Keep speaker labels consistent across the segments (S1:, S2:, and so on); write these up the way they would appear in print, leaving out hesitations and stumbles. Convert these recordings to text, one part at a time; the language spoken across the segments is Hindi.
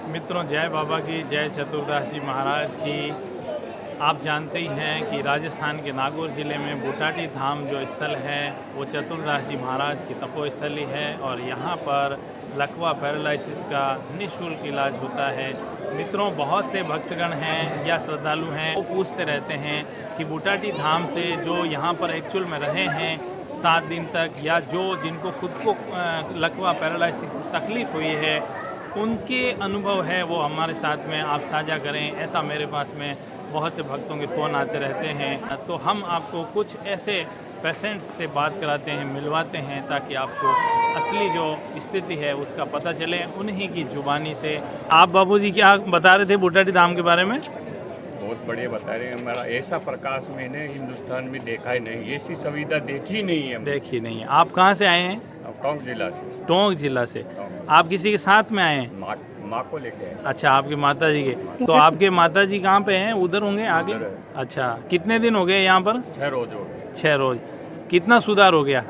S1: मित्रों, जय बाबा की, जय चतुर्दासी महाराज की। आप जानते ही हैं कि राजस्थान के नागौर ज़िले में बूटाटी धाम जो स्थल है वो चतुर्दासी महाराज की तपोस्थली है और यहाँ पर लकवा पैरालिसिस का निःशुल्क इलाज होता है। मित्रों, बहुत से भक्तगण हैं या श्रद्धालु हैं वो पूछते रहते हैं कि बूटाटी धाम से जो यहाँ पर एक्चुअल में रहे हैं 7 दिन तक या जो जिनको खुद को लकवा पैरालिसिस की तकलीफ़ हुई है उनके अनुभव है वो हमारे साथ में आप साझा करें। ऐसा मेरे पास में बहुत से भक्तों के फ़ोन आते रहते हैं, तो हम आपको कुछ ऐसे पेशेंट्स से बात कराते हैं, मिलवाते हैं ताकि आपको असली जो स्थिति है उसका पता चले उन्हीं की जुबानी से। आप बाबूजी क्या बता रहे थे बूटाटी धाम के बारे में?
S2: बहुत बढ़िया बता रहे हैं। हमारा ऐसा प्रकाश मैंने हिंदुस्तान में देखा ही नहीं, ऐसी सुविधा देखी नहीं है।
S1: देखी नहीं है। आप कहाँ से आए हैं?
S2: टोंक जिला से।
S1: टोंक जिला से। आप किसी के साथ में आए हैं?
S2: माँ को लेके आए।
S1: अच्छा, आपके माता जी के। तो आपके माता जी कहाँ पे हैं? उधर होंगे आगे? अच्छा, कितने दिन हो गए यहाँ पर?
S2: 6 रोज हो गए।
S1: 6 रोज। कितना सुधार हो गया?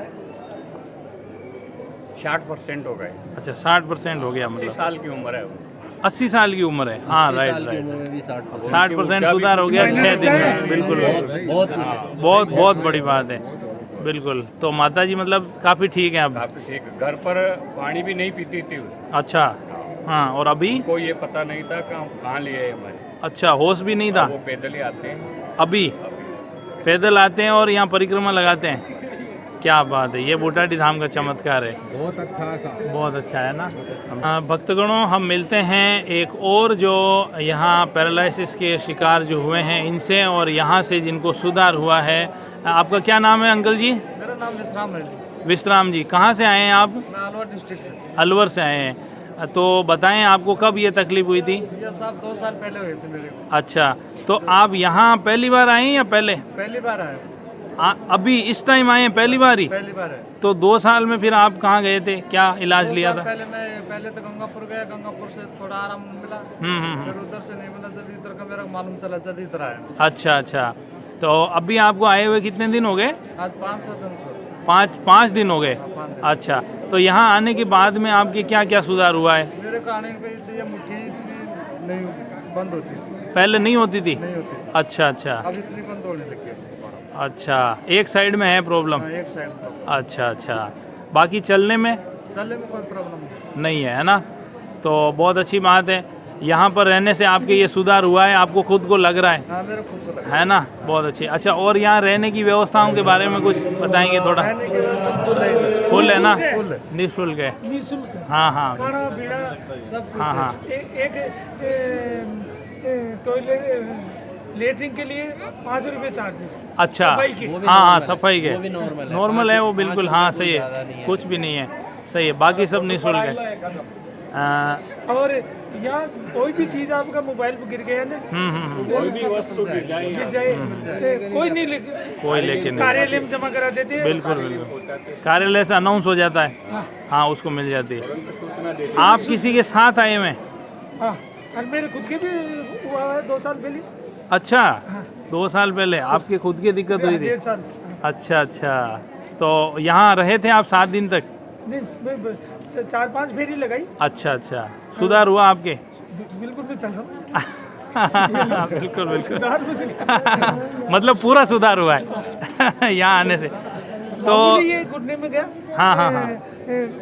S2: 60% हो गए।
S1: अच्छा, 60% हो गया।
S2: 80
S1: मतलब
S2: साल की उम्र है।
S1: 80 साल की उम्र है। हाँ, राइट। 60% सुधार हो गया 6 दिन में। बिल्कुल, बहुत बड़ी बात है। बिल्कुल। तो माता जी मतलब काफ़ी ठीक है अब?
S2: काफी ठीक। घर पर पानी भी नहीं पीती थी।
S1: अच्छा, हाँ। और अभी?
S2: कोई ये पता नहीं था कहाँ लिए है हमारे।
S1: अच्छा, होश भी नहीं था?
S2: वो पैदल ही आते हैं।
S1: अभी पैदल आते हैं और यहाँ परिक्रमा लगाते हैं। क्या बात है, ये बूटाटी धाम का चमत्कार है।
S3: बहुत अच्छा
S1: बहुत अच्छा है ना। भक्तगणों, हम मिलते हैं एक और जो यहाँ पैरालिसिस के शिकार जो हुए हैं इनसे और यहाँ से जिनको सुधार हुआ है। आपका क्या नाम है अंकल जी?
S4: मेरा नाम विश्राम है।
S1: विश्राम जी। कहाँ से आए हैं आप?
S4: मैं अलवर डिस्ट्रिक्ट से।
S1: अलवर से आए हैं। तो बताएं आपको कब ये तकलीफ हुई थी?
S4: ये सब 2 साल पहले हुए थे मेरे को।
S1: अच्छा, तो आप यहाँ पहली बार आए हैं या पहले?
S4: पहली बार आए।
S1: अभी इस टाइम आए हैं पहली बार ही?
S4: पहली बार है।
S1: तो 2 साल में फिर आप कहाँ गए थे, क्या इलाज लिया था?
S4: पहले तो गंगापुर गया, गंगापुर से थोड़ा आराम मिला। फिर उधर से नहीं मिला, जल्दी इधर का मेरा मालूम चला, जल्दी इधर आया।
S1: अच्छा अच्छा। तो अभी आपको आए हुए कितने दिन हो गए?
S4: आज 500 दिन से।
S1: 5 दिन हो गए। अच्छा, तो यहाँ आने के बाद में आपके क्या क्या सुधार हुआ है?
S4: मेरे को आने पे ये मुट्ठी नहीं बंद होती थी।
S1: पहले नहीं होती थी?
S4: नहीं होती।
S1: अच्छा अच्छा।
S4: अब इतनी बंद होने लगी है।
S1: अच्छा, एक साइड में है प्रॉब्लम?
S4: एक साइड।
S1: अच्छा अच्छा। बाकी चलने में
S4: कोई प्रॉब्लम
S1: नहीं है ना? तो बहुत अच्छी बात है। यहाँ पर रहने से आपके ये सुधार हुआ है, आपको खुद को लग रहा है?
S4: हाँ, मेरे खुद को लगा
S1: है ना? बहुत अच्छी। अच्छा, और यहाँ रहने की व्यवस्थाओं के बारे में कुछ बताएंगे थोड़ा? फुल है ना? निःशुल्क है। हाँ हाँ
S4: सब
S1: हाँ हाँ।
S5: टॉयलेट लेटरिन के लिए 5 रुपये चार्ज है।
S1: अच्छा, हाँ हाँ, सफाई के नॉर्मल है वो। बिल्कुल, हाँ सही है, कुछ भी नहीं है, सही है। बाकी सब निःशुल्क है।
S5: और यहाँ कोई भी चीज़ आपका मोबाइल पर गिर गया ना,
S2: कोई भी वस्तु गिर जाए
S5: कोई नहीं
S1: लेकिन
S5: कार्यालय में जमा करा देते हैं।
S1: बिल्कुल बिल्कुल, कार्यालय से अनाउंस हो जाता है। हाँ, उसको मिल जाती है। आप किसी के साथ आए हुए हैं?
S5: हाँ, और मेरे खुद के भी हुआ है 2 साल पहले।
S1: अच्छा, 2 साल पहले आपके खुद की दिक्कत हुई थी?
S5: 1.5 साल।
S1: अच्छा अच्छा। तो यहाँ रहे थे आप 7 दिन तक?
S5: नहीं, 4-5 फेरी लगाई।
S1: अच्छा अच्छा। सुधार हुआ आपके?
S5: बिल्कुल भी चल रहा।
S1: बिल्कुल बिल्कुल। मतलब पूरा सुधार हुआ है यहाँ आने से? तो
S5: ये घुटने में गया।
S1: हाँ हाँ हाँ।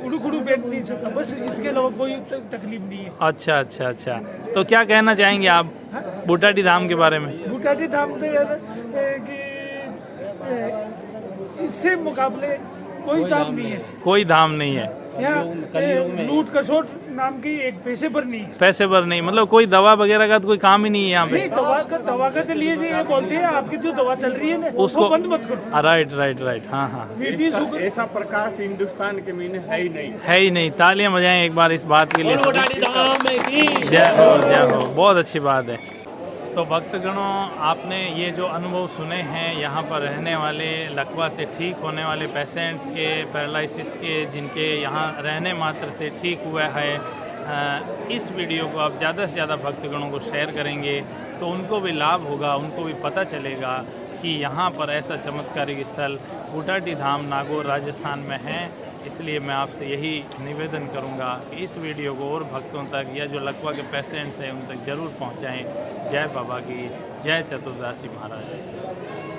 S5: उड़ू बैठ नहीं सकता, बस इसके अलावा कोई तकलीफ नहीं है।
S1: अच्छा अच्छा अच्छा। तो क्या कहना चाहेंगे आप बूटाटी धाम के बारे में?
S5: बूटाटी धाम तो यार कि इससे मुकाबले कोई धाम नहीं है।
S1: कोई धाम नहीं है
S5: यहाँ। लूट कसोट नाम की एक पैसे पर नहीं है।
S1: पैसे पर नहीं, मतलब कोई दवा वगैरह का तो कोई काम ही नहीं है यहाँ पे?
S5: दवा का लिए ये बोलते हैं आपकी जो दवा चल रही है ना
S1: उसको
S5: वो बंद मत करो।
S1: Right right right. हाँ हाँ।
S2: ऐसा प्रकाश हिंदुस्तान के में है ही नहीं।
S1: है ही नहीं। तालियां बजाएं एक बार इस बात के लिए। जय हो जय हो, बहुत अच्छी बात है। तो भक्तगणों, आपने ये जो अनुभव सुने हैं यहाँ पर रहने वाले लकवा से ठीक होने वाले पेशेंट्स के, पैरालिसिस के, जिनके यहाँ रहने मात्र से ठीक हुआ है, इस वीडियो को आप ज़्यादा से ज़्यादा भक्तगणों को शेयर करेंगे तो उनको भी लाभ होगा, उनको भी पता चलेगा कि यहाँ पर ऐसा चमत्कारिक स्थल बूटाटी धाम नागौर राजस्थान में है। इसलिए मैं आपसे यही निवेदन करूंगा कि इस वीडियो को और भक्तों तक या जो लकवा के पेशेंट्स हैं उन तक ज़रूर पहुंचाएं। जय बाबा की, जय चतुर्दासी महाराज।